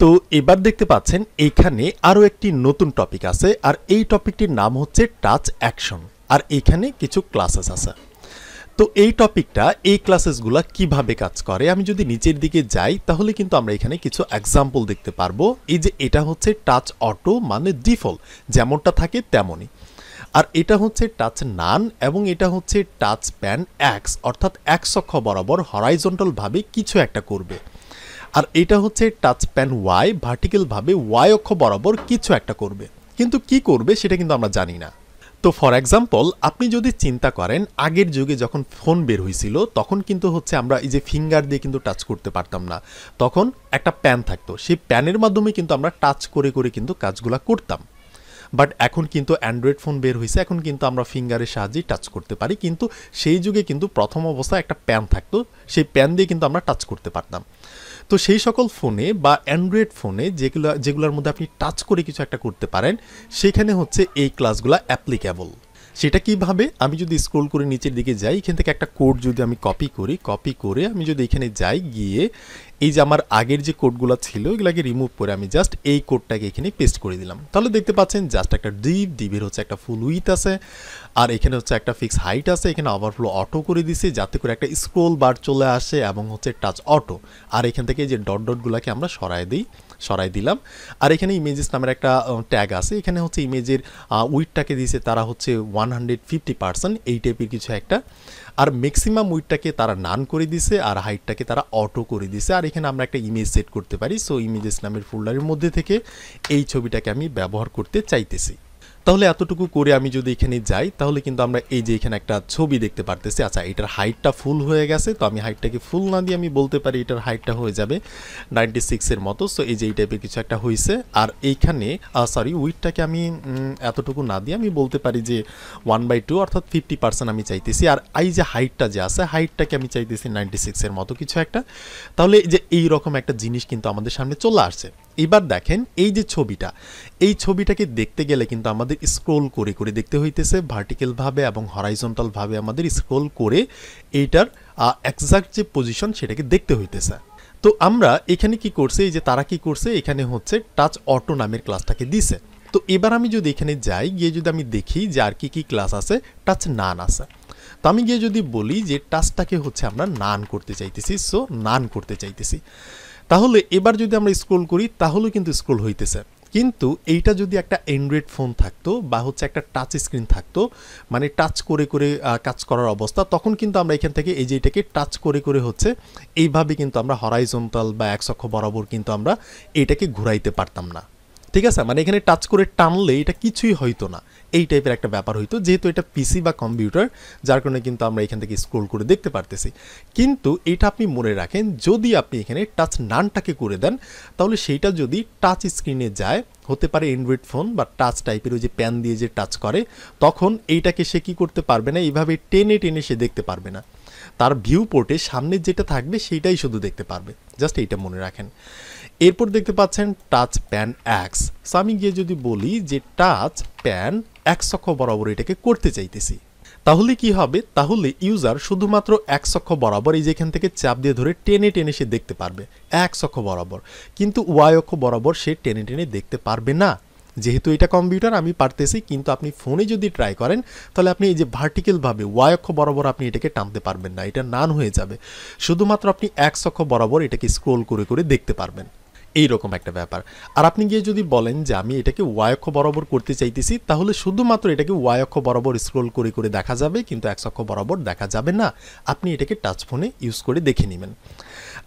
তো এবার দেখতে পাচ্ছেন এইখানে আরো একটি নতুন টপিক আছে, আর এই টপিকটির নাম হচ্ছে টাচ অ্যাকশন। আর এখানে কিছু ক্লাসেস আছে। তো এই টপিকটা, এই ক্লাসেসগুলো কিভাবে কাজ করে, আমি যদি নিচের দিকে যাই তাহলে কিন্তু আমরা এখানে কিছু এক্সাম্পল দেখতে পারবো। এই যে এটা হচ্ছে টাচ অটো মানে ডিফল্ট, যেমনটা থাকে তেমনই। আর এটা হচ্ছে টাচ নান এবং এটা হচ্ছে টাচ প্যান এক্স, অর্থাৎ এক্স অক্ষ বরাবর হরাইজন্টাল ভাবে কিছু একটা করবে। আর এটা হচ্ছে টাচ প্যান ওয়াই, ভার্টিক্যাল ভাবে ওয়াই অক্ষ বরাবর কিছু একটা করবে, কিন্তু কি করবে সেটা কিন্তু আমরা জানি না। তো ফর এক্সাম্পল আপনি যদি চিন্তা করেন আগের যুগে যখন ফোন বের হয়েছিল তখন কিন্তু হচ্ছে আমরা এই যে ফিঙ্গার দিয়ে কিন্তু টাচ করতে পারতাম না, তখন একটা প্যান থাকতো, সেই প্যানের মাধ্যমে কিন্তু আমরা টাচ করে করে কিন্তু কাজগুলো করতাম। বাট এখন কিন্তু অ্যান্ড্রয়েড ফোন বের হয়েছে, এখন কিন্তু আমরা ফিঙ্গারের সাহায্যেই টাচ করতে পারি, কিন্তু সেই যুগে কিন্তু প্রথম অবস্থায় একটা প্যান থাকতো, সেই প্যান দিয়ে কিন্তু আমরা টাচ করতে পারতাম। তো সেই সকল ফোনে বা অ্যান্ড্রয়েড ফোনে যেগুলোর মধ্যে আপনি টাচ করে কিছু একটা করতে পারেন, সেখানে হচ্ছে এই ক্লাসগুলো অ্যাপ্লিকেবল। সেটা কিভাবে, আমি যদি স্ক্রল করে নিচের দিকে যাই, এখান থেকে একটা কোড যদি আমি কপি করে আমি যদি এখানে যাই, গিয়ে এই যে আমার আগের যে কোডগুলো ছিল এগুলাকে রিমুভ করে আমি জাস্ট এই কোডটাকে এখানে পেস্ট করে দিলাম, তাহলে দেখতে পাচ্ছেন জাস্ট একটা ডিভের হচ্ছে একটা ফুল উইথ আছে, আর এখানে হচ্ছে একটা ফিক্স হাইট আছে, এখানে ওভারফ্লো অটো করে দিছে যাতে করে একটা স্ক্রোল বার চলে আসে, এবং হচ্ছে টাচ অটো। আর এখান থেকে যে ডটগুলোকে আমরা সরাই দিলাম। আর এখানে ইমেজেস নামের একটা ট্যাগ আছে, এখানে হচ্ছে ইমেজের উইথটাকে দিয়েছে তারা হচ্ছে 150%, এই টাইপের কিছু একটা। আর ম্যাক্সিমাম উইথটাকে তারা নান করে দিছে, আর হাইটটাকে তারা অটো করে দিছে। আর এখানে আমরা একটা ইমেজ সেট করতে পারি। সো ইমেজেস নামের ফোল্ডারের মধ্যে থেকে এই ছবিটাকে আমি ব্যবহার করতে চাইতেছি। তাহলে এতটুকু করে আমি যদি এখানে যাই তাহলে কিন্তু আমরা এই যে এখানে একটা ছবি দেখতে পারতেছি। আচ্ছা, এটার হাইটটা ফুল হয়ে গেছে, তো আমি হাইটটাকে ফুল না দিয়ে আমি বলতে পারি এটার হাইটটা হয়ে যাবে 96-এর মতো। সো এই যে এই টাইপের কিছু একটা হয়েছে। আর এইখানে উইথটাকে আমি এতটুকু না দিয়ে আমি বলতে পারি যে 1/2 অর্থাৎ 50% আমি চাইতেছি। আর এই যে হাইটটা যে আছে, হাইটটাকে আমি চাইতেছি 96-এর মতো কিছু একটা। তাহলে যে এইরকম একটা জিনিস কিন্তু আমাদের সামনে চলে আসছে। এবার দেখেন এই যে ছবিটা, এই ছবিটাকে দেখতে গেলে কিন্তু আমাদের স্ক্রোল করে করে দেখতে হইতেছে, ভার্টিক্যাল ভাবে এবং হরাইজন্টাল ভাবে আমাদের স্ক্রোল করে এইটার এক্সাক্ট যে পজিশন সেটাকে দেখতে হইতেছে। তো আমরা এখানে কি করছে, এই যে তারা কি করছে, এখানে হচ্ছে টাচ অটো নামের ক্লাসটাকে দিছে। তো এবার আমি যদি এখানে যাই, গিয়ে যদি আমি দেখি যে আর কি ক্লাস আছে, টাচ নান আছে। তো আমি গিয়ে যদি বলি যে টাচটাকে হচ্ছে আমরা নান করতে চাইতেছি, সো নান করতে চাইতেছি, তাহলে এবার যদি আমরা স্ক্রোল করি তাহলে কিন্তু স্ক্রোল হইতেছে। কিন্তু এইটা যদি একটা অ্যান্ড্রয়েড ফোন থাকতো বা হচ্ছে একটা টাচ স্ক্রিন থাকতো, মানে টাচ করে করে কাজ করার অবস্থা, তখন কিন্তু আমরা এখান থেকে এই যে এটাকে টাচ করে করে হচ্ছে এইভাবে কিন্তু আমরা হরাইজন্টাল বা এক অক্ষ বরাবর কিন্তু আমরা এটাকে ঘুরাইতে পারতাম না। ঠিক আছে, মানে এখানে টাচ করে টানলে এটা কিছুই হইতো না, এই টাইপের একটা ব্যাপার হইতো, যেহেতু এটা পিসি বা কম্পিউটার, যার কারণে কিন্তু আমরা এখান থেকে স্ক্রোল করে দেখতে পারতেছি। কিন্তু এটা আপনি মনে রাখেন, যদি আপনি এখানে টাচ নানটাকে করে দেন, তাহলে সেইটা যদি টাচ স্ক্রিনে যায়, হতে পারে অ্যান্ড্রয়েড ফোন বা টাচ টাইপের ওই যে প্যান দিয়ে যে টাচ করে, তখন এইটাকে সে কী করতে পারবে না, এইভাবে টেনে টেনে সে দেখতে পারবে না, তার ভিউ পোর্টে সামনে যেটা থাকবে সেইটাই শুধু দেখতে পারবে। জাস্ট এইটা মনে রাখেন। এরপর দেখতে পাচ্ছেন টাচ প্যান এক্স। সো আমি গিয়ে যদি বলি যে টাচ প্যান এক্স অক্ষ বরাবর এটাকে করতে চাইতেছি, তাহলে কি হবে, তাহলে ইউজার শুধুমাত্র এক্স অক্ষ বরাবর এই যেখান থেকে চাপ দিয়ে ধরে টেনে টেনে সে দেখতে পারবে এক্স অক্ষ বরাবর, কিন্তু ওয়াই অক্ষ বরাবর সে টেনে টেনে দেখতে পারবে না। যেহেতু এটা কম্পিউটার আমি পারতেছি, কিন্তু আপনি ফোনে যদি ট্রাই করেন তাহলে আপনি এই যে ভার্টিক্যালভাবে ওয়াই অক্ষ বরাবর আপনি এটাকে টানতে পারবেন না, এটা নান হয়ে যাবে। শুধুমাত্র আপনি এক্স অক্ষ বরাবর এটাকে স্ক্রোল করে করে দেখতে পারবেন, এইরকম একটা ব্যাপার। আর আপনি গিয়ে যদি বলেন যে আমি এটাকে ওয়াই অক্ষ বরাবর করতে চাইতেছি, তাহলে শুধুমাত্র এটাকে ওয়াই অক্ষ বরাবর স্ক্রোল করে করে দেখা যাবে, কিন্তু এক্স অক্ষ বরাবর দেখা যাবে না। আপনি এটাকে টাচ ফোনে ইউজ করে দেখে নেবেন।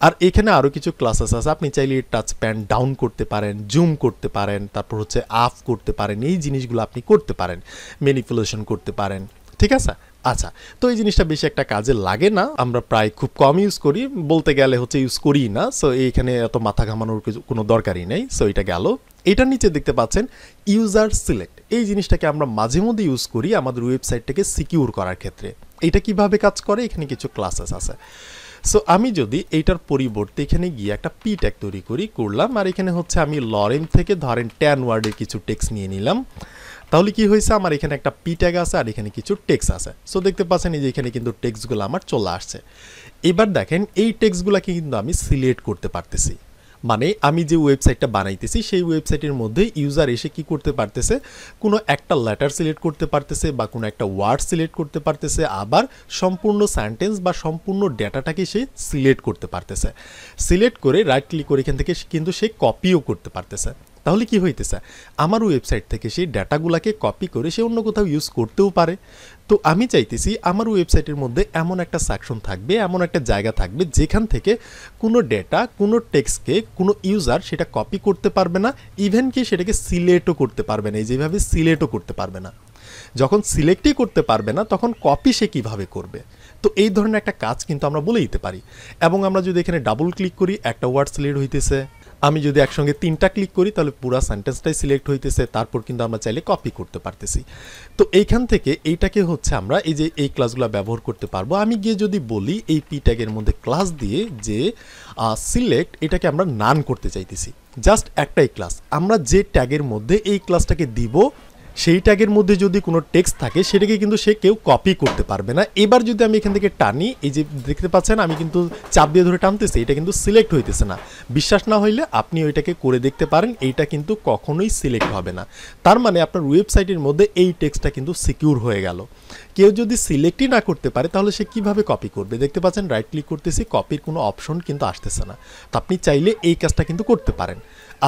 আর এখানে আরও কিছু ক্লাসেস আছে, আপনি চাইলে টাচ প্যান ডাউন করতে পারেন, জুম করতে পারেন, তারপর হচ্ছে আপ করতে পারেন, এই জিনিসগুলো আপনি করতে পারেন, ম্যানিপুলেশন করতে পারেন। ঠিক আছে, আচ্ছা। তো এই জিনিসটা বেশি একটা কাজে লাগে না, আমরা প্রায় খুব কম ইউজ করি, বলতে গেলে হচ্ছে ইউজ করি না। সো এইখানে এত মাথা ঘামানোর কোনো দরকারই নেই। সো এটা গেল। এটার নিচে দেখতে পাচ্ছেন ইউজার সিলেক্ট, এই জিনিসটাকে আমরা মাঝে মধ্যে ইউজ করি আমাদের ওয়েবসাইটটাকে সিকিউর করার ক্ষেত্রে। এটা কিভাবে কাজ করে, এখানে কিছু ক্লাসেস আছে। সো আমি যদি এইটার পরিবর্তে এখানে গিয়ে একটা পি ট্যাগ তৈরি করলাম, আর এখানে হচ্ছে আমি লরেম থেকে ধরেন 10 ওয়ার্ডের কিছু টেক্সট নিয়ে নিলাম, তাহলে কি হয়েছে, আমার এখানে একটা পি ট্যাগ আছে আর এখানে কিছু টেক্সট আছে। সো দেখতে পাচ্ছেন এই যে এখানে কিন্তু টেক্সটগুলো আমার চলে আসছে। এবার দেখেন এই টেক্সটগুলোকে কিন্তু আমি সিলেক্ট করতে পারতেছি, মানে আমি যে ওয়েবসাইটটা বানাইতেছি সেই ওয়েবসাইটের মধ্যে ইউজার এসে কি করতে পারতেছে, কোনো একটা লেটার সিলেক্ট করতে পারতেছে বা কোনো একটা ওয়ার্ড সিলেক্ট করতে পারতেছে, আবার সম্পূর্ণ সেন্টেন্স বা সম্পূর্ণ ডেটাটাকে সে সিলেক্ট করতে পারতেছে। সিলেক্ট করে রাইট ক্লিক করে এখান থেকে কিন্তু সে কপিও করতে পারতেছে। তাহলে কি হইতেছে, আমার ওয়েবসাইট থেকে সেই ডাটাগুলোকে কপি করে সে অন্য কোথাও ইউজ করতেও পারে। তো আমি চাইতেছি আমার ওয়েবসাইটের মধ্যে এমন একটা সেকশন থাকবে, এমন একটা জায়গা থাকবে যেখান থেকে কোনো ডেটা, কোনো টেক্সটকে কোনো ইউজার সেটা কপি করতে পারবে না, ইভেন কি সেটাকে সিলেক্টও করতে পারবে না। এই যেভাবে সিলেক্টও করতে পারবে না, যখন সিলেক্টই করতে পারবে না তখন কপি সে কীভাবে করবে। তো এই ধরনের একটা কাজ কিন্তু আমরা বলে দিতে পারি। এবং আমরা যদি এখানে ডাবল ক্লিক করি একটা ওয়ার্ড সিলেক্ট হইতেছে, আমি যদি একসঙ্গে 3টা ক্লিক করি তাহলে পুরো সেন্টেন্সটাই সিলেক্ট হইতেছে, তারপর কিন্তু আমরা চাইলে কপি করতে পারতেছি। তো এইখান থেকে এইটাকে হচ্ছে আমরা এই যে এই ক্লাসগুলো ব্যবহার করতে পারবো। আমি গিয়ে যদি বলি এই পি ট্যাগের মধ্যে ক্লাস দিয়ে যে সিলেক্ট, এটাকে আমরা নান করতে চাইতেছি, জাস্ট একটাই ক্লাস। আমরা যে ট্যাগের মধ্যে এই ক্লাসটাকে দিব সেই ট্যাগের মধ্যে যদি কোনো টেক্সট থাকে সেটাকে কিন্তু সে কেউ কপি করতে পারবে না। এবার যদি আমি এখান থেকে টানি, এই যে দেখতে পাচ্ছেন আমি কিন্তু চাপ দিয়ে ধরে টানতেছি, এটা কিন্তু সিলেক্ট হইতেছে না। বিশ্বাস না হইলে আপনি ওইটাকে করে দেখতে পারেন, এইটা কিন্তু কখনোই সিলেক্ট হবে না। তার মানে আপনার ওয়েবসাইটের মধ্যে এই টেক্সটটা কিন্তু সিকিউর হয়ে গেল। কেউ যদি সিলেক্টই না করতে পারে তাহলে সে কিভাবে কপি করবে? দেখতে পাচ্ছেন রাইট ক্লিক করতেছি, কপির কোনো অপশন কিন্তু আসতেছে না। তো আপনি চাইলে এই কাজটা কিন্তু করতে পারেন।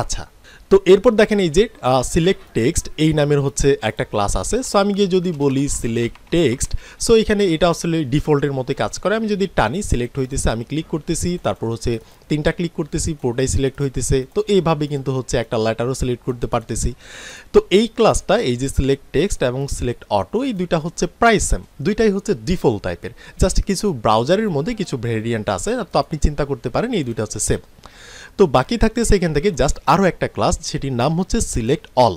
আচ্ছা, তো এরপর দেখেন এই যে সিলেক্ট টেক্সট এই নামের হচ্ছে একটা ক্লাস আছে। সো আমি গিয়ে যদি বলি সিলেক্ট টেক্সট, সো এখানে এটা আসলে ডিফল্টের মতোই কাজ করে। আমি যদি টানি সিলেক্ট হইতেছে, আমি ক্লিক করতেছি, তারপর হচ্ছে 3টা ক্লিক করতেছি, পুরোটাই সিলেক্ট হইতেছে। তো এইভাবে কিন্তু হচ্ছে একটা লেটারও সিলেক্ট করতে পারতেছি। তো এই ক্লাসটা, এই যে সিলেক্ট টেক্সট এবং সিলেক্ট অটো, এই দুইটা হচ্ছে প্রায় সেম, দুইটাই হচ্ছে ডিফল্ট টাইপের। জাস্ট কিছু ব্রাউজারের মধ্যে কিছু ভেরিয়েন্ট আছে, তো আপনি চিন্তা করতে পারেন এই দুইটা হচ্ছে সেম। তো বাকি থাকতেছে এখান থেকে জাস্ট আরও একটা ক্লাস, সেটির নাম হচ্ছে সিলেক্ট অল।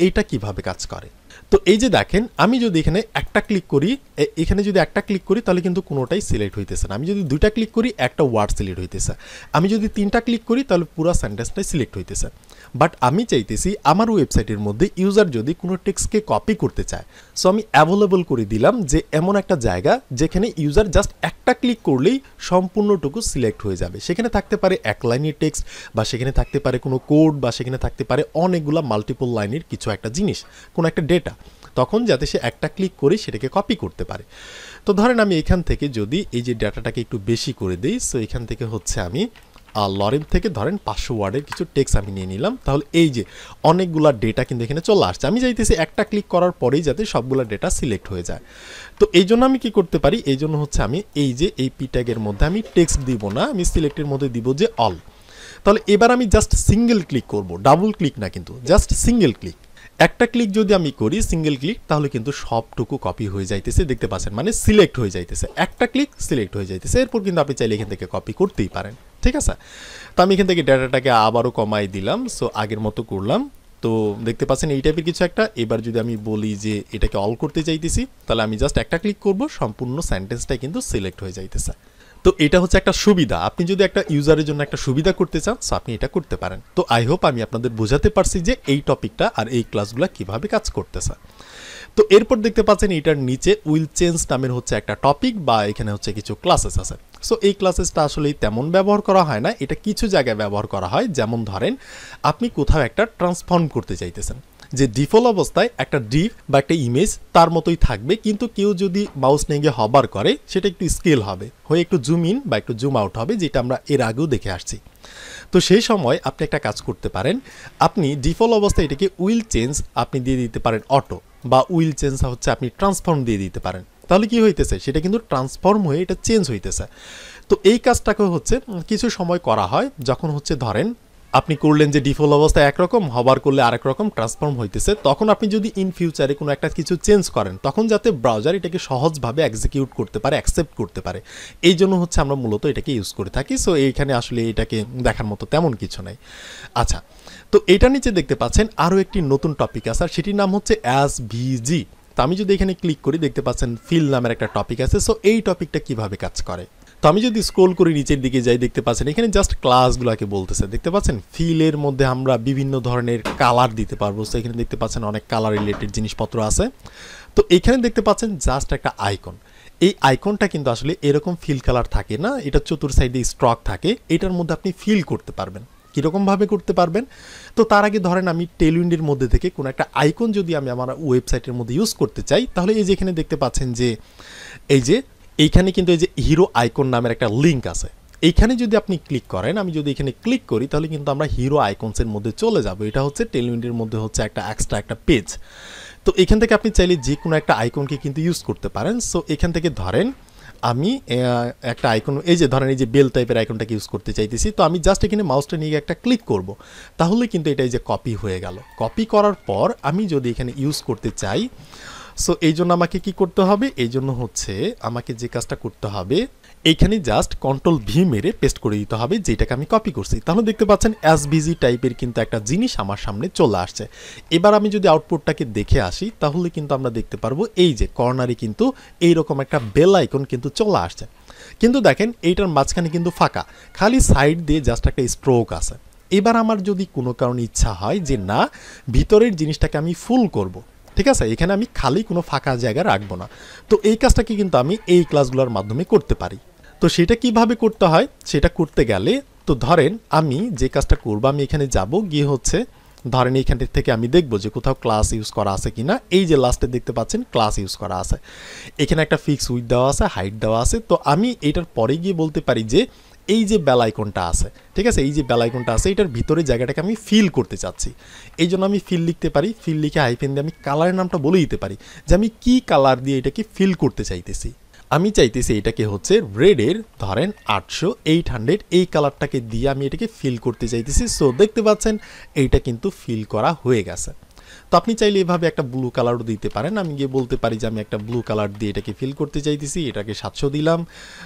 এইটা কিভাবে কাজ করে? তো এই যে দেখেন আমি যদি এখানে একটা ক্লিক করি, এখানে যদি একটা ক্লিক করি তাহলে কিন্তু কোনোটাই সিলেক্ট হইতেছে না। আমি যদি 2টা ক্লিক করি একটা ওয়ার্ড সিলেক্ট হইতেছে। আমি যদি 3টা ক্লিক করি তাহলে পুরো সেন্টেন্সটাই সিলেক্ট হইতেছে। বাট আমি চাইতেছি আমার ওয়েবসাইটের মধ্যে ইউজার যদি কোনো টেক্সটকে কপি করতে চায়, সো আমি অ্যাভেলেবল করে দিলাম যে এমন একটা জায়গা যেখানে ইউজার জাস্ট একটা ক্লিক করলেই সম্পূর্ণটুকু সিলেক্ট হয়ে যাবে। সেখানে থাকতে পারে এক লাইনের টেক্সট, বা সেখানে থাকতে পারে কোনো কোড, বা সেখানে থাকতে পারে অনেকগুলো মাল্টিপল লাইনের কিছু একটা জিনিস, কোনো একটা ডেটা, তখন যাতে সে একটা ক্লিক করে সেটাকে কপি করতে পারে। তো ধরেন আমি এখান থেকে যদি এই যে ডাটাটাকে একটু বেশি করে দিই, সো এখান থেকে হচ্ছে আমি লরেন থেকে ধরেন 500 ওয়ার্ডের কিছু টেক্সট আমি নিয়ে নিলাম, তাহলে এই যে অনেকগুলা ডেটা কিন্তু এখানে চলে আসছে। আমি চাইতেছি একটা ক্লিক করার পরেই যাতে সবগুলো ডেটা সিলেক্ট হয়ে যায়। তো এই জন্য আমি কি করতে পারি, এই জন্য হচ্ছে আমি এই যে এই পি ট্যাগের মধ্যে আমি টেক্সট দিব না, আমি সিলেক্টের মধ্যে দিব যে অল। তাহলে এবার আমি জাস্ট সিঙ্গেল ক্লিক করব, ডাবল ক্লিক না, কিন্তু জাস্ট সিঙ্গেল ক্লিক। একটা ক্লিক যদি আমি করি সিঙ্গেল ক্লিক, তাহলে কিন্তু সবটুকু কপি হয়ে যাইতেছে, দেখতে পাচ্ছেন, মানে সিলেক্ট হয়ে যাইতেছে। একটা ক্লিক সিলেক্ট হয়ে যাইতেছে। এরপর কিন্তু আপনি চাইলে এখান থেকে কপি করতেই পারেন, ঠিক আছে? তো আমি এখান থেকে ডাটাটাকে আবারও কমাই দিলাম, সো আগের মতো করলাম। তো দেখতে পাচ্ছেন এই টাইপের কিছু একটা। এবার যদি আমি বলি যে এটাকে অল করতে চাইতেছি, তাহলে আমি জাস্ট একটা ক্লিক করব, সম্পূর্ণ সেন্টেন্সটাই কিন্তু সিলেক্ট হয়ে যাইতেছে। তো এটা হচ্ছে একটা সুবিধা। আপনি যদি একটা ইউজারের জন্য একটা সুবিধা করতে চান, সো আপনি এটা করতে পারেন। তো আই হোপ আমি আপনাদের বোঝাতে পারছি যে এই টপিকটা আর এই ক্লাসগুলো কিভাবে কাজ করতেছে। তো এরপর দেখতে পাচ্ছেন এটার নিচে উইল চেঞ্জ নামের হচ্ছে একটা টপিক, বা এখানে হচ্ছে কিছু ক্লাসেস আছে। সো এই ক্লাসেসটা আসলে তেমন ব্যবহার করা হয় না, এটা কিছু জায়গায় ব্যবহার করা হয়। যেমন ধরেন আপনি কোথাও একটা ট্রান্সফর্ম করতে চাইতেছেন, যে ডিফল্ট অবস্থায় একটা ডিফ বা একটা ইমেজ তার মতোই থাকবে, কিন্তু কেউ যদি মাউস নিয়ে গিয়ে হবার করে সেটা একটু স্কেল হবে, হয়ে একটু জুম ইন বা একটু জুম আউট হবে, যেটা আমরা এর আগেও দেখে আসছি। তো সেই সময় আপনি একটা কাজ করতে পারেন, আপনি ডিফল্ট অবস্থায় এটাকে উইল চেঞ্জ আপনি দিয়ে দিতে পারেন অটো, বা উইল চেঞ্জ হচ্ছে আপনি ট্রান্সফর্ম দিয়ে দিতে পারেন। তাহলে কি হইতেছে, সেটা কিন্তু ট্রান্সফর্ম হয়ে এটা চেঞ্জ হইতেছে। তো এই কাজটাকে হচ্ছে কিছু সময় করা হয়, যখন হচ্ছে ধরেন আপনি করলেন যে ডিফল্ট অবস্থায় একরকম, হবার করলে আরেক রকম ট্রান্সফর্ম হইতেছে, তখন আপনি যদি ইন ফিউচারে কোনো একটা কিছু চেঞ্জ করেন, তখন যাতে ব্রাউজার এটাকে সহজভাবে এক্সিকিউট করতে পারে, অ্যাকসেপ্ট করতে পারে, এই জন্য হচ্ছে আমরা মূলত এটাকে ইউজ করে থাকি। সো এইখানে আসলে এটাকে দেখার মতো তেমন কিছু নাই। আচ্ছা, তো এটা নিচে দেখতে পাচ্ছেন আরও একটি নতুন টপিক আছে, আর সেটির নাম হচ্ছে এসভিজি। তো আমি যদি এখানে ক্লিক করি দেখতে পাচ্ছেন ফিল নামের একটা টপিক আছে। সো এই টপিকটা কিভাবে কাজ করে, তো আমি যদি স্ক্রোল করে নিচের দিকে যাই দেখতে পাচ্ছেন এখানে জাস্ট ক্লাসগুলোকে বলতেছে। দেখতে পাচ্ছেন ফিলের মধ্যে আমরা বিভিন্ন ধরনের কালার দিতে পারবো। সো এখানে দেখতে পাচ্ছেন অনেক কালার রিলেটেড জিনিসপত্র আছে। তো এখানে দেখতে পাচ্ছেন জাস্ট একটা আইকন। এই আইকনটা কিন্তু আসলে এরকম ফিল কালার থাকে না, এটা চতুর সাইডে স্ট্রক থাকে, এটার মধ্যে আপনি ফিল করতে পারবেন। কীরকমভাবে করতে পারবেন? তো তার আগে ধরেন আমি টেলউইন্ডের মধ্যে থেকে কোনো একটা আইকন যদি আমি আমার ওয়েবসাইটের মধ্যে ইউজ করতে চাই, তাহলে এই যে এখানে দেখতে পাচ্ছেন যে এইখানে কিন্তু এই যে হিরো আইকন নামের একটা লিঙ্ক আছে। এইখানে যদি আপনি ক্লিক করেন, আমি যদি এখানে ক্লিক করি, তাহলে কিন্তু আমরা হিরো আইকনসের মধ্যে চলে যাব। এটা হচ্ছে টেলউইন্ডের মধ্যে হচ্ছে একটা এক্সট্রা একটা পেজ। তো এখান থেকে আপনি চাইলে যে কোনো একটা আইকনকে কিন্তু ইউজ করতে পারেন। সো এখান থেকে ধরেন আমি একটা আইকন, এই যে ধরেন এই যে বেল টাইপের আইকনটাকে ইউজ করতে চাইতেছি। তো আমি জাস্ট এখানে মাউসটা নিয়ে একটা ক্লিক করব, তাহলে কিন্তু এটা এই যে কপি হয়ে গেল। কপি করার পর আমি যদি এখানে ইউজ করতে চাই, সো এই জন্য আমাকে কি করতে হবে? এই জন্য হচ্ছে আমাকে যে কাজটা করতে হবে, এইখানে জাস্ট কন্ট্রোল ভি মেরে পেস্ট করে দিতে হবে যেটাকে আমি কপি করছি। তাহলে দেখতে পাচ্ছেন এসভিজি টাইপের কিন্তু একটা জিনিস আমার সামনে চলে আসছে। এবার আমি যদি আউটপুটটাকে দেখে আসি, তাহলে কিন্তু আমরা দেখতে পারবো এই যে কর্নারে কিন্তু এইরকম একটা বেল আইকন কিন্তু চলে আসছে। কিন্তু দেখেন এইটার মাঝখানে কিন্তু ফাঁকা, খালি সাইড দিয়ে জাস্ট একটা স্ট্রোক আছে। এবার আমার যদি কোনো কারণে ইচ্ছা হয় যে না, ভিতরের জিনিসটাকে আমি ফুল করব, ঠিক আছে, এখানে আমি খালি কোনো ফাঁকা জায়গা রাখবো না, তো এই কাজটাকে কিন্তু আমি এই ক্লাসগুলোর মাধ্যমে করতে পারি। তো সেটা কিভাবে করতে হয়, সেটা করতে গেলে তো ধরেন আমি যে কাজটা করবো, আমি এখানে যাব, গিয়ে হচ্ছে ধরেন এইখান থেকে আমি দেখবো যে কোথাও ক্লাস ইউজ করা আছে কিনা। এই যে লাস্টে দেখতে পাচ্ছেন ক্লাস ইউজ করা আছে, এখানে একটা ফিক্স উইথ দেওয়া আছে, হাইট দেওয়া আছে। তো আমি এটার পরে গিয়ে বলতে পারি যে এই যে বেল আইকনটা আছে, ঠিক আছে, এই যে বেল আইকনটা আছে, এটার ভিতরে জায়গাটাকে আমি ফিল করতে চাচ্ছি। এই জন্য আমি ফিল লিখতে পারি, ফিল লিখে হাইফেন দিয়ে আমি কালারের নামটা বলে দিতে পারি যে আমি কি কালার দিয়ে এটাকে ফিল করতে চাইতেছি। আমি চাইতেছি এটাকে হচ্ছে রেডের ধরেন 800 এই কালারটাকে দিয়ে আমি এটাকে ফিল করতে চাইতেছি। সো দেখতে পাচ্ছেন এইটা কিন্তু ফিল করা হয়ে গেছে। তো আপনি চাইলে এভাবে একটা ব্লু কালারও দিতে পারেন। আমি গিয়ে বলতে পারি যে আমি একটা ব্লু কালার দিয়ে এটাকে ফিল করতে চাইতেছি, এটাকে 700 দিলাম,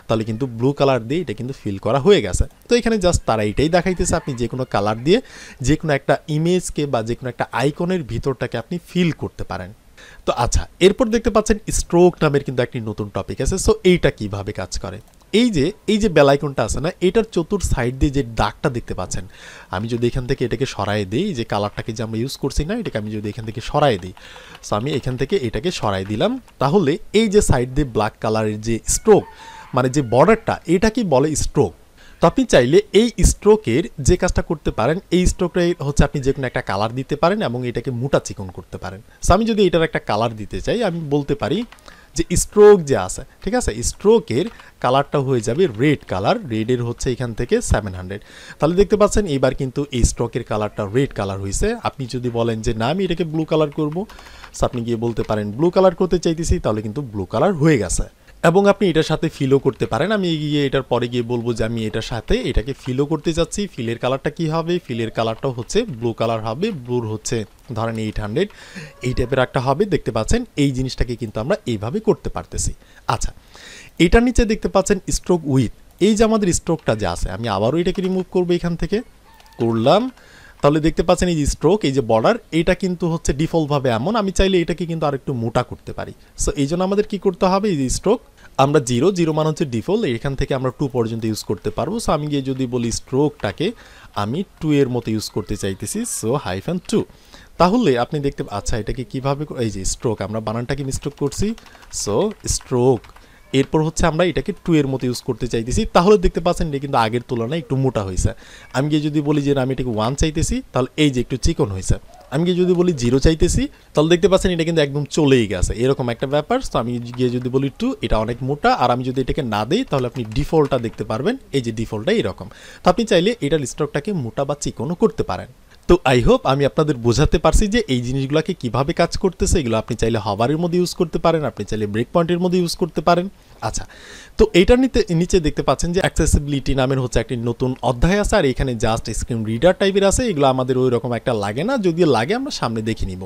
তাহলে কিন্তু ব্লু কালার দিয়ে এটা কিন্তু ফিল করা হয়ে গেছে। তো এখানে জাস্ট তারা এটাই দেখাইতেছে আপনি যে কোনো কালার দিয়ে যে কোনো একটা ইমেজকে বা যে কোনো একটা আইকনের ভিতরটাকে আপনি ফিল করতে পারেন। তো আচ্ছা, এরপর দেখতে পাচ্ছেন স্ট্রোক নামের কিন্তু একটি নতুন টপিক আছে। সো এইটা কিভাবে কাজ করে, এই যে বেল আইকনটা আছে না, এটার চতুর সাইড দিয়ে যে দাগটা দেখতে পাচ্ছেন, আমি যদি এখান থেকে এটাকে সরাই দিই, যে কালারটাকে যে আমরা ইউজ করছি না, এটাকে আমি যদি এখান থেকে সরাই দিই, সো আমি এখান থেকে এটাকে সরাই দিলাম, তাহলে এই যে সাইড দিয়ে ব্ল্যাক কালারের যে স্ট্রোক মানে যে বর্ডারটা, এটাকে বলে স্ট্রোক। তো আপনি চাইলে এই স্ট্রোকের যে কাজটা করতে পারেন, এই স্ট্রোকটাই হচ্ছে আপনি যে কোনো একটা কালার দিতে পারেন এবং এটাকে মোটা চিকন করতে পারেন। সো আমি যদি এটার একটা কালার দিতে চাই, আমি বলতে পারি যে স্ট্রোক যে আছে, ঠিক আছে, স্ট্রোকের কালারটা হয়ে যাবে রেড কালার, রেডের হচ্ছে এখান থেকে 700। তাহলে দেখতে পাচ্ছেন এবার কিন্তু এই স্ট্রোকের কালারটা রেড কালার হয়েছে। আপনি যদি বলেন যে না আমি এটাকে ব্লু কালার করবো, সো আপনি গিয়ে বলতে পারেন ব্লু কালার করতে চাইতেছি, তাহলে কিন্তু ব্লু কালার হয়ে গেছে। এবং আপনি এটার সাথে ফিলও করতে পারেন। আমি গিয়ে এটার পরে গিয়ে বলবো যে আমি এটার সাথে এটাকে ফিলও করতে যাচ্ছি। ফিলের কালারটা কি হবে, ফিলের কালারটাও হচ্ছে ব্লু কালার হবে, ব্লুর হচ্ছে ধরেন 800 এই টাইপের একটা হবে। দেখতে পাচ্ছেন এই জিনিসটাকে কিন্তু আমরা এইভাবে করতে পারতেছি। আচ্ছা, এটার নিচে দেখতে পাচ্ছেন স্ট্রোক উইথ, এই যে আমাদের স্ট্রোকটা যে আছে, আমি আবারও এটাকে রিমুভ করবো, এখান থেকে করলাম, তাহলে দেখতে পাচ্ছেন এই যে স্ট্রোক, এই যে বর্ডার, এটা কিন্তু হচ্ছে ডিফল্টভাবে এমন। আমি চাইলে এটাকে কিন্তু আর একটু মোটা করতে পারি। সো এই জন্য আমাদের কি করতে হবে, এই যে স্ট্রোক আমরা 0 মান হচ্ছে ডিফল্ট, এখান থেকে আমরা 2 পর্যন্ত ইউজ করতে পারবো। সো আমি গিয়ে যদি বলি স্ট্রোকটাকে আমি 2 এর মতো ইউজ করতে চাইতেছি, সো -2, তাহলে আপনি দেখতে, আচ্ছা এটাকে কিভাবে, এই যে স্ট্রোক আমরা বানানটাকে মিস্টেক করছি, সো স্ট্রোক, এরপর হচ্ছে আমরা এটাকে 2 এর মতো ইউজ করতে চাইতেছি, তাহলে দেখতে পাচ্ছেন এটা কিন্তু আগের তুলনায় একটু মোটা হয়েছে। আমি গিয়ে যদি বলি যে আমি এটাকে 1 চাইতেছি, তাহলে এই যে একটু চিকন হয়েছে। আমি গিয়ে যদি বলি 0 চাইতেছি, তাহলে দেখতে পাচ্ছেন এটা কিন্তু একদম চলেই গেছে, এরকম একটা ব্যাপার। তো আমি গিয়ে যদি বলি 2, এটা অনেক মোটা। আর আমি যদি এটাকে না দিই, তাহলে আপনি ডিফল্টটা দেখতে পারবেন, এই যে ডিফল্টটা এরকম। তো আপনি চাইলে এটার স্ট্রোকটাকে মোটা বা চিকনও করতে পারেন। তো আই হোপ আমি আপনাদের বোঝাতে পারছি যে এই জিনিসগুলোকে কিভাবে কাজ করতেছে। এগুলো আপনি চাইলে হভারের মধ্যে ইউজ করতে পারেন, আপনি চাইলে ব্রেক পয়েন্টের মধ্যে ইউজ করতে পারেন। আচ্ছা, তো এইটার নিচে দেখতে পাচ্ছেন যে অ্যাক্সেসিবিলিটি নামের হচ্ছে একটি নতুন অধ্যায় আছে, আর এখানে জাস্ট স্ক্রিন রিডার টাইপের আছে। এগুলো আমাদের ওই রকম একটা লাগে না, যদিও লাগে আমরা সামনে দেখে নিব।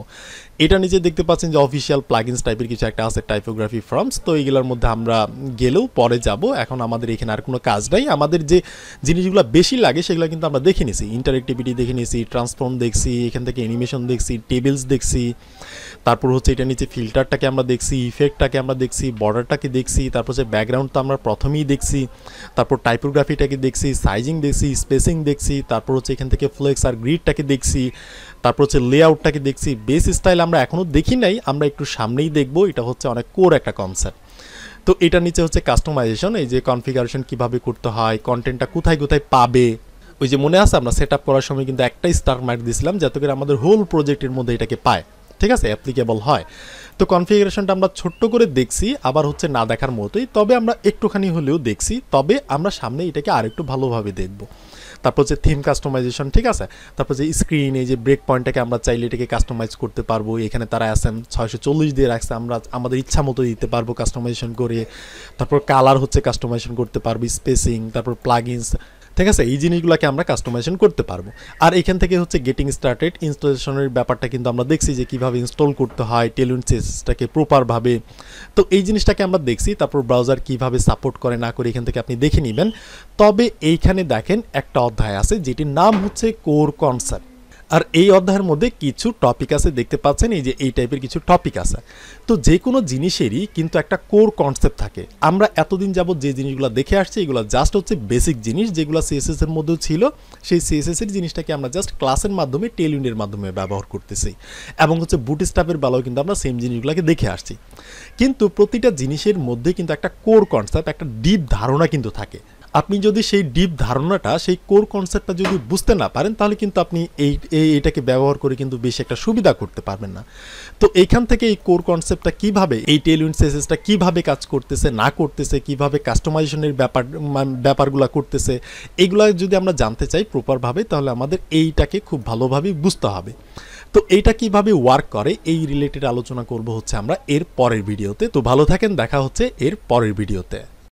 এটার নিচে দেখতে পাচ্ছেন যে অফিসিয়াল প্লাগইনস টাইপের কিছু একটা আছে, টাইপোগ্রাফি ফর্মস। তো এইগুলোর মধ্যে আমরা গেলেও পরে যাব, এখন আমাদের এখানে আর কোনো কাজ নাই। আমাদের যে জিনিসগুলো বেশি লাগে সেগুলো কিন্তু আমরা দেখে নিছি, ইন্টারেক্টিভিটি দেখে নিছি, ট্রান্সফর্ম দেখছি, এখান থেকে অ্যানিমেশন দেখছি, টেবিলস দেখছি, তারপর হচ্ছে এটা নিচে ফিল্টারটাকে আমরা দেখছি, ইফেক্টটাকে আমরা দেখছি, বর্ডারটাকে দেখছি, তারপর হচ্ছে ব্যাকগ্রাউন্ড তো আমরা প্রথমেই দেখছি, তারপর টাইপোগ্রাফিটাকে দেখছি, সাইজিং দেখছি, স্পেসিং দেখছি, তারপর হচ্ছে এখান থেকে ফ্লেক্স আর গ্রিডটাকে দেখছি, তারপর হচ্ছে লেআউটটাকে দেখছি। বেস স্টাইল আমরা এখনও দেখি নাই, আমরা একটু সামনেই দেখব, এটা হচ্ছে অনেক কোর একটা কনসেপ্ট। তো এটার নিচে হচ্ছে কাস্টমাইজেশন, এই যে কনফিগারেশন কিভাবে করতে হয়, কন্টেন্টটা কোথায় কোথায় পাবে, ওই যে মনে আছে আমরা সেট আপ করার সময় কিন্তু একটাই স্টার মার্ক দিয়েছিলাম যাতে করে আমাদের হোল প্রজেক্টের মধ্যে এটাকে পায়, ঠিক আছে, অ্যাপ্লিকেবল হয়। তো কনফিগারেশনটা আমরা ছোট্ট করে দেখছি, আবার হচ্ছে না দেখার মতোই, তবে আমরা একটুখানি হলেও দেখছি, তবে আমরা সামনে এটাকে আরেকটু ভালোভাবে দেখব। তারপর হচ্ছে থিম কাস্টমাইজেশন, ঠিক আছে। তারপর যে স্ক্রিন, এই যে ব্রেক পয়েন্টটাকে আমরা চাইলে এটাকে কাস্টমাইজ করতে পারবো। এখানে তারা আসেন 640 দিয়ে রাখছে, আমরা আমাদের ইচ্ছা মতো দিতে পারবো কাস্টমাইজেশন করে। তারপর কালার হচ্ছে কাস্টমাইজেশন করতে পারবো, স্পেসিং, তারপর প্লাগইনস, ঠিক আছে, এই জিনিসগুলোকে আমরা কাস্টমাইজেশন করতে পারবো। আর এখান থেকে হচ্ছে গেটিং স্টার্টেড ইনস্টলেশনের ব্যাপারটা কিন্তু আমরা দেখছি যে কীভাবে ইনস্টল করতে হয় টেলউইন্ড সিএসএসটাকে প্রপারভাবে। তো এই জিনিসটাকে আমরা দেখছি। তারপর ব্রাউজার কীভাবে সাপোর্ট করে না করে এখান থেকে আপনি দেখে নেবেন। তবে এইখানে দেখেন একটা অধ্যায় আছে যেটির নাম হচ্ছে কোর কনসেপ্ট। আর এই অধ্যায়ের মধ্যে কিছু টপিক আছে, দেখতে পাচ্ছেন এই যে এই টাইপের কিছু টপিক আছে। তো যে কোনো জিনিসেরই কিন্তু একটা কোর কনসেপ্ট থাকে। আমরা এতদিন যাবত যে জিনিসগুলো দেখে আসছি এগুলো জাস্ট হচ্ছে বেসিক জিনিস, যেগুলো সিএসএস এর মধ্যেও ছিল। সেই সিএসএস এর জিনিসটাকে আমরা জাস্ট ক্লাসের মাধ্যমে টেলউইন্ডের মাধ্যমে ব্যবহার করতেছি, এবং হচ্ছে বুটস্ট্র্যাপের বেলাও কিন্তু আমরা সেম জিনিসগুলোকে দেখে আসছি। কিন্তু প্রতিটা জিনিসের মধ্যে কিন্তু একটা কোর কনসেপ্ট, একটা ডিপ ধারণা কিন্তু থাকে। আপনি যদি সেই ডিপ ধারণাটা, সেই কোর কনসেপ্টটা যদি বুঝতে না পারেন, তাহলে কিন্তু আপনি এইটাকে ব্যবহার করে কিন্তু বেশি একটা সুবিধা করতে পারবেন না। তো এইখান থেকে এই কোর কনসেপ্টটা কীভাবে, এই টেলউইন্ড সিএসএসটা কীভাবে কাজ করতেছে না করতেছে, কীভাবে কাস্টমাইজেশনের ব্যাপারগুলো করতেছে, এইগুলো যদি আমরা জানতে চাই প্রপারভাবে, তাহলে আমাদের এইটাকে খুব ভালোভাবে বুঝতে হবে। তো এইটা কিভাবে ওয়ার্ক করে এই রিলেটেড আলোচনা করব হচ্ছে আমরা এর পরের ভিডিওতে। তো ভালো থাকেন, দেখা হচ্ছে এর পরের ভিডিওতে।